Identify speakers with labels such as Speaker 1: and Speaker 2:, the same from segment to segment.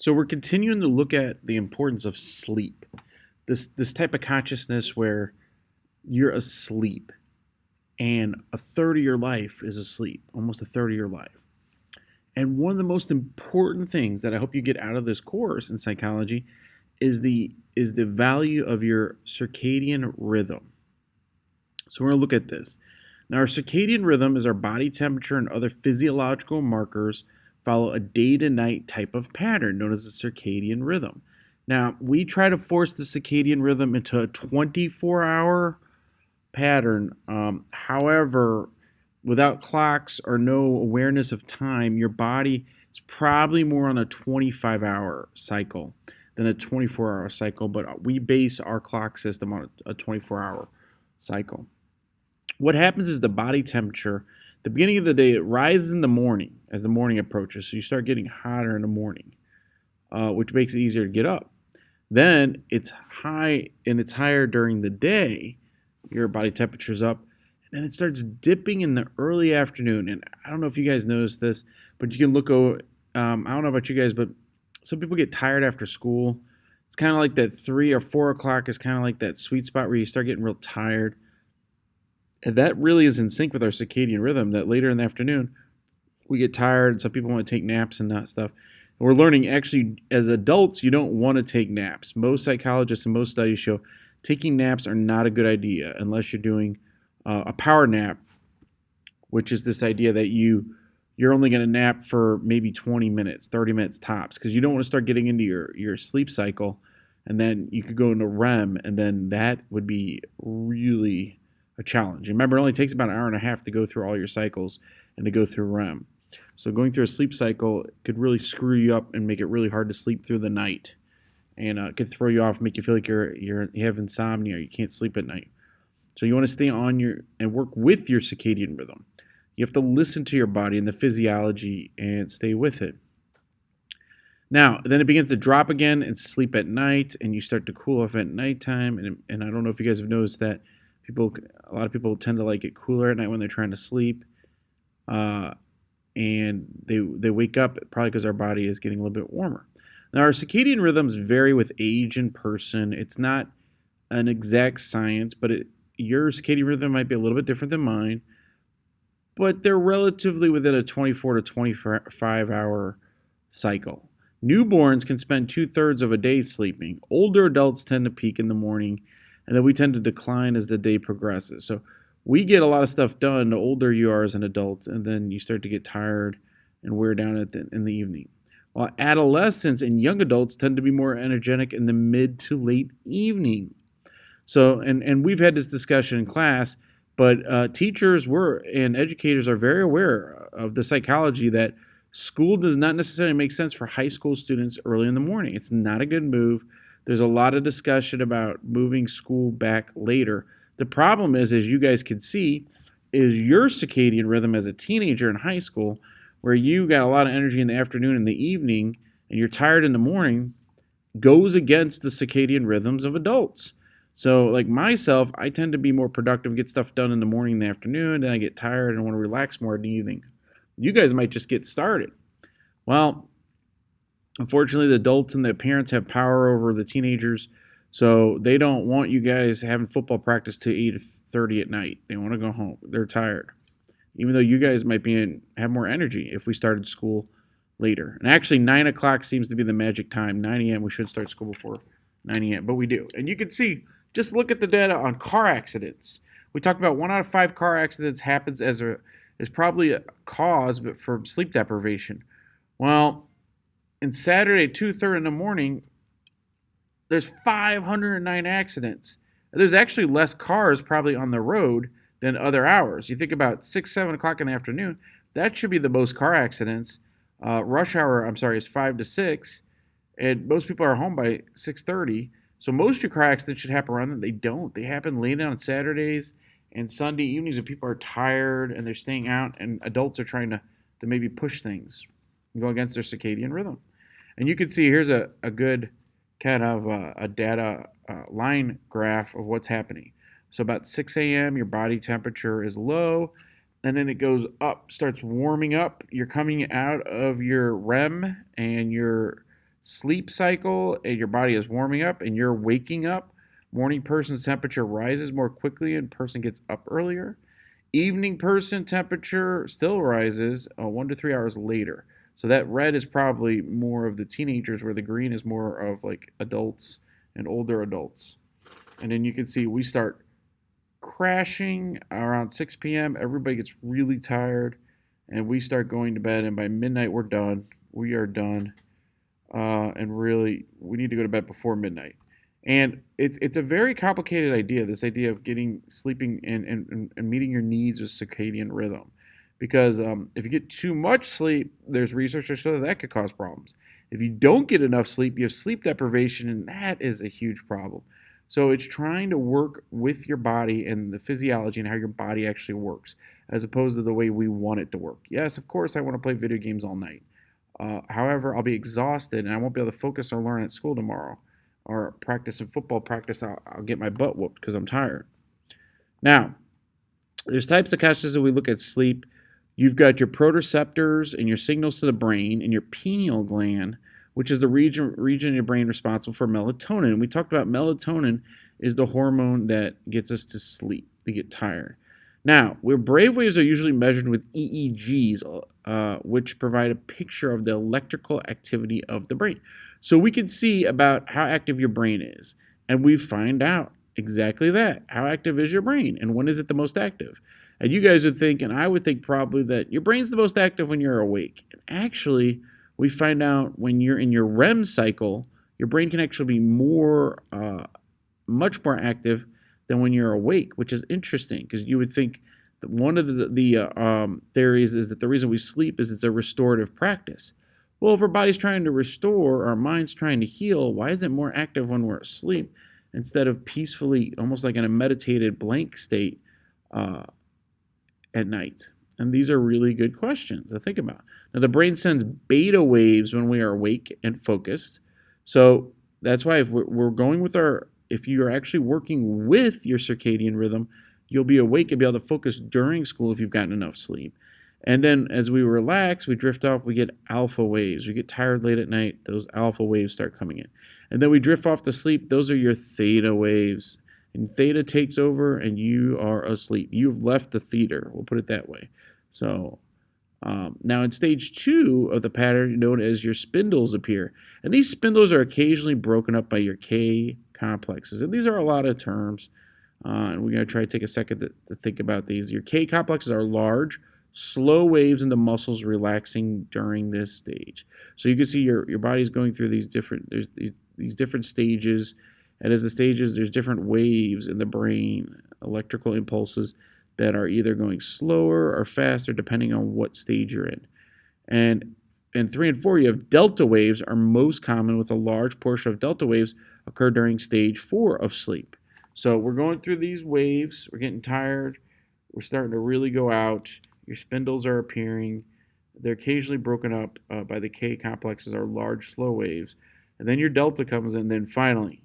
Speaker 1: So we're continuing to look at the importance of sleep. This type of consciousness where you're asleep and a third of your life is asleep, almost a third of your life. And one of the most important things that I hope you get out of this course in psychology is the value of your circadian rhythm. So we're going to look at this. Now, our circadian rhythm is our body temperature and other physiological markers follow a day to night type of pattern known as the circadian rhythm. Now, we try to force the circadian rhythm into a 24-hour pattern. However, without clocks or no awareness of time, your body is probably more on a 25-hour cycle than a 24-hour cycle, but we base our clock system on a 24-hour cycle. What happens is the body temperature, the beginning of the day, it rises in the morning as the morning approaches. So you start getting hotter in the morning, which makes it easier to get up. Then it's high and it's higher during the day. Your body temperature's up. And then it starts dipping in the early afternoon. And I don't know if you guys noticed this, but you can look over. I don't know about you guys, but some people get tired after school. It's kind of like that 3 or 4 o'clock is kind of like that sweet spot where you start getting real tired. And that really is in sync with our circadian rhythm, that later in the afternoon, we get tired. Some people want to take naps and that stuff. And we're learning, actually, as adults, you don't want to take naps. Most psychologists and most studies show taking naps are not a good idea unless you're doing a power nap, which is this idea that you're only going to nap for maybe 20 minutes, 30 minutes tops, because you don't want to start getting into your sleep cycle, and then you could go into REM, and then that would be really a challenge. Remember, it only takes about an hour and a half to go through all your cycles and to go through REM. So going through a sleep cycle could really screw you up and make it really hard to sleep through the night, and it could throw you off, make you feel like you have insomnia, you can't sleep at night. So you want to stay on and work with your circadian rhythm. You have to listen to your body and the physiology and stay with it. Now, then it begins to drop again and sleep at night, and you start to cool off at nighttime. And I don't know if you guys have noticed that a lot of people tend to like it cooler at night when they're trying to sleep. And they wake up probably because our body is getting a little bit warmer. Now, our circadian rhythms vary with age and person. It's not an exact science, but your circadian rhythm might be a little bit different than mine, but they're relatively within a 24 to 25 hour cycle. Newborns can spend 2/3 of a day sleeping. Older adults tend to peak in the morning, and then we tend to decline as the day progresses. So we get a lot of stuff done the older you are as an adult, and then you start to get tired and wear down in the evening. While adolescents and young adults tend to be more energetic in the mid to late evening. So, and we've had this discussion in class, but teachers and educators are very aware of the psychology that school does not necessarily make sense for high school students early in the morning. It's not a good move. There's a lot of discussion about moving school back later. The problem is, as you guys can see, is your circadian rhythm as a teenager in high school, where you got a lot of energy in the afternoon and the evening, and you're tired in the morning, goes against the circadian rhythms of adults. So like myself, I tend to be more productive, get stuff done in the morning and the afternoon, then I get tired and want to relax more in the evening. You guys might just get started. Well, unfortunately, the adults and the parents have power over the teenagers, so they don't want you guys having football practice till 8:30 at night. They want to go home. They're tired. Even though you guys might have more energy if we started school later. And actually, 9 o'clock seems to be the magic time. 9 a.m., we should start school before 9 a.m., but we do. And you can see, just look at the data on car accidents. We talked about 1 out of 5 car accidents happens is probably a cause for sleep deprivation. Well, in Saturday, 2:30 in the morning, there's 509 accidents. There's actually less cars probably on the road than other hours. You think about 6, 7 o'clock in the afternoon, that should be the most car accidents. Rush hour, is 5 to 6, and most people are home by 6:30. So most of your car accidents should happen around then. They don't. They happen late on Saturdays and Sunday evenings when people are tired and they're staying out, and adults are trying to maybe push things and go against their circadian rhythm. And you can see here's a good kind of a data line graph of what's happening. So about 6 a.m., your body temperature is low, and then it goes up, starts warming up. You're coming out of your REM, and sleep cycle and your body is warming up and you're waking up, morning person's temperature rises more quickly and person gets up earlier. Evening person temperature still rises 1 to 3 hours later. So that red is probably more of the teenagers, where the green is more of like adults and older adults. And then you can see we start crashing around 6 p.m. Everybody gets really tired, and we start going to bed. And by midnight, we're done. We are done, and really, we need to go to bed before midnight. And it's a very complicated idea. This idea of getting sleeping and meeting your needs with circadian rhythm, because if you get too much sleep, there's research that shows that could cause problems. If you don't get enough sleep, you have sleep deprivation, and that is a huge problem. So it's trying to work with your body and the physiology and how your body actually works, as opposed to the way we want it to work. Yes, of course, I want to play video games all night. However, I'll be exhausted and I won't be able to focus or learn at school tomorrow, or practice in football practice. I'll get my butt whooped because I'm tired. Now, there's types of consciousness that we look at sleep. You've got your protoreceptors and your signals to the brain and your pineal gland, which is the region in your brain responsible for melatonin. We talked about melatonin is the hormone that gets us to sleep, to get tired. Now, where brainwaves are usually measured with EEGs, which provide a picture of the electrical activity of the brain. So we can see about how active your brain is, and we find out exactly that. How active is your brain, and when is it the most active? And you guys would think, and I would think probably, that your brain's the most active when you're awake. And actually, we find out when you're in your REM cycle, your brain can actually be much more active than when you're awake, which is interesting, because you would think that one of the theories is that the reason we sleep is it's a restorative practice. Well, if our body's trying to restore, our mind's trying to heal, why is it more active when we're asleep instead of peacefully, almost like in a meditated blank state at night? And these are really good questions to think about. Now, the brain sends beta waves when we are awake and focused. So that's why if we're going with if you are actually working with your circadian rhythm, you'll be awake and be able to focus during school if you've gotten enough sleep. And then as we relax, we drift off, we get alpha waves. We get tired late at night, those alpha waves start coming in. And then we drift off to sleep, those are your theta waves. And theta takes over and you are asleep. You've left the theater, we'll put it that way. So now in stage 2 of the pattern, known as your spindles appear. And these spindles are occasionally broken up by your K complexes. And these are a lot of terms. And we're going to try to take a second to think about these. Your K complexes are large, slow waves in the muscles relaxing during this stage. So you can see your body is going through these different stages. And as the stages, there's different waves in the brain, electrical impulses that are either going slower or faster depending on what stage you're in. And in 3 and 4, you have delta waves are most common, with a large portion of delta waves occur during stage 4 of sleep. So we're going through these waves, we're getting tired, we're starting to really go out, your spindles are appearing, they're occasionally broken up by the K complexes, are large slow waves, and then your delta comes in, then finally,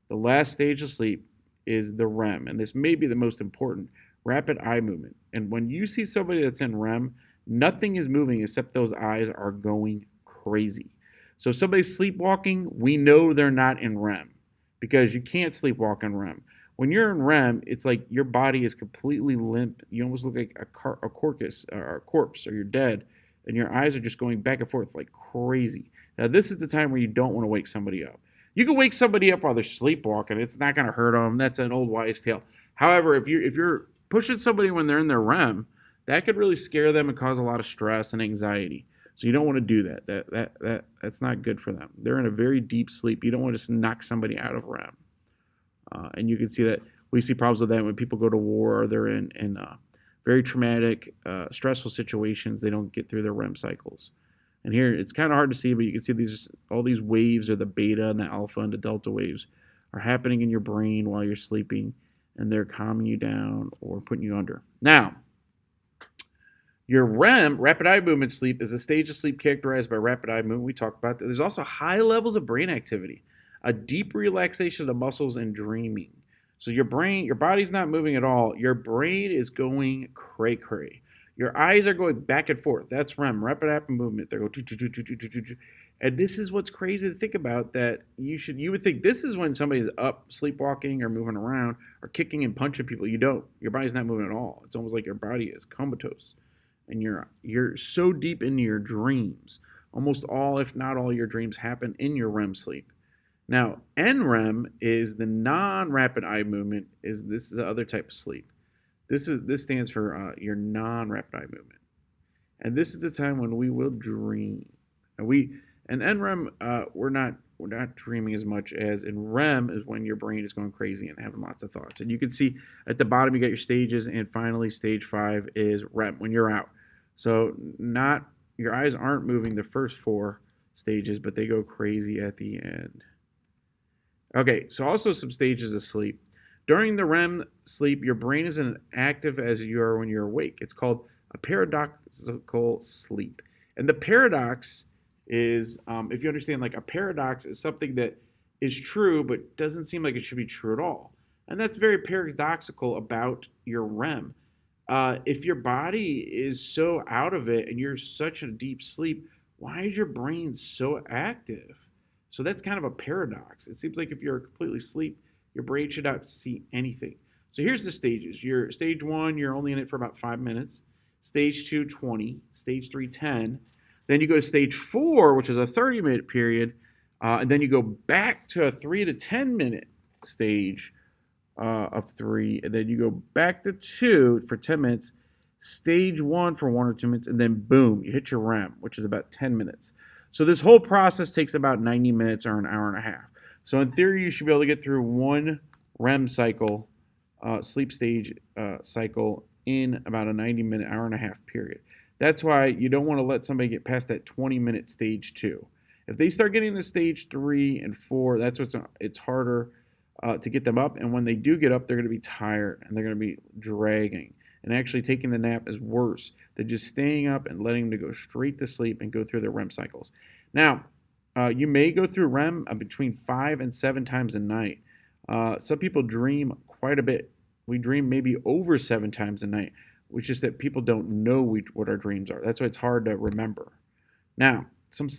Speaker 1: the last stage of sleep is the REM, and this may be the most important, rapid eye movement. And when you see somebody that's in REM, nothing is moving except those eyes are going crazy. So if somebody's sleepwalking, we know they're not in REM, because you can't sleepwalk in REM. When you're in REM, it's like your body is completely limp. You almost look like a corpse, or you're dead, and your eyes are just going back and forth like crazy. Now, this is the time where you don't want to wake somebody up. You can wake somebody up while they're sleepwalking. It's not going to hurt them. That's an old wives' tale. However, if you're pushing somebody when they're in their REM, that could really scare them and cause a lot of stress and anxiety. So you don't want to do that. That's not good for them. They're in a very deep sleep. You don't want to just knock somebody out of REM. And you can see that we see problems with that when people go to war or they're in very traumatic, stressful situations. They don't get through their REM cycles. And here it's kind of hard to see, but you can see all these waves, or the beta and the alpha and the delta waves, are happening in your brain while you're sleeping, and they're calming you down or putting you under. Now, your REM, rapid eye movement sleep, is a stage of sleep characterized by rapid eye movement. We talked about that. There's also high levels of brain activity, a deep relaxation of the muscles, and dreaming. So your body's not moving at all. Your brain is going cray-cray. Your eyes are going back and forth. That's REM, rapid eye movement. They go, And this is what's crazy to think about, that you would think this is when somebody's up sleepwalking or moving around or kicking and punching people. You don't. Your body's not moving at all. It's almost like your body is comatose. And you're so deep into your dreams. Almost all, if not all, your dreams happen in your REM sleep. Now, NREM is the non-rapid eye movement. This is the other type of sleep. This stands for your non-rapid eye movement, and this is the time when we will dream. And NREM, we're not dreaming as much as in REM is when your brain is going crazy and having lots of thoughts. And you can see at the bottom you got your stages, and finally stage 5 is REM when you're out. So not your eyes aren't moving the first 4 stages, but they go crazy at the end. Okay, so also some stages of sleep. During the REM sleep, your brain isn't as active as you are when you're awake. It's called a paradoxical sleep. And the paradox is, if you understand, like a paradox is something that is true but doesn't seem like it should be true at all. And that's very paradoxical about your REM. If your body is so out of it and you're such a deep sleep, why is your brain so active? So that's kind of a paradox. It seems like if you're completely asleep, your brain should not see anything. So here's the stages. Your stage 1, you're only in it for about 5 minutes. Stage 2, 20. Stage 3, 10. Then you go to stage 4, which is a 30-minute period. And then you go back to a 3 to 10-minute stage of 3. And then you go back to 2 for 10 minutes. Stage 1 for 1 or 2 minutes. And then boom, you hit your REM, which is about 10 minutes. So this whole process takes about 90 minutes or an hour and a half. So in theory, you should be able to get through one REM cycle, sleep stage cycle, in about a 90-minute, hour and a half period. That's why you don't want to let somebody get past that 20-minute stage 2. If they start getting to stage 3 and 4, it's harder to get them up. And when they do get up, they're going to be tired and they're going to be dragging. And actually taking the nap is worse than just staying up and letting them go straight to sleep and go through their REM cycles. Now, you may go through REM between 5 and 7 times a night. Some people dream quite a bit. We dream maybe over 7 times a night, which is that people don't know what our dreams are. That's why it's hard to remember. Now, some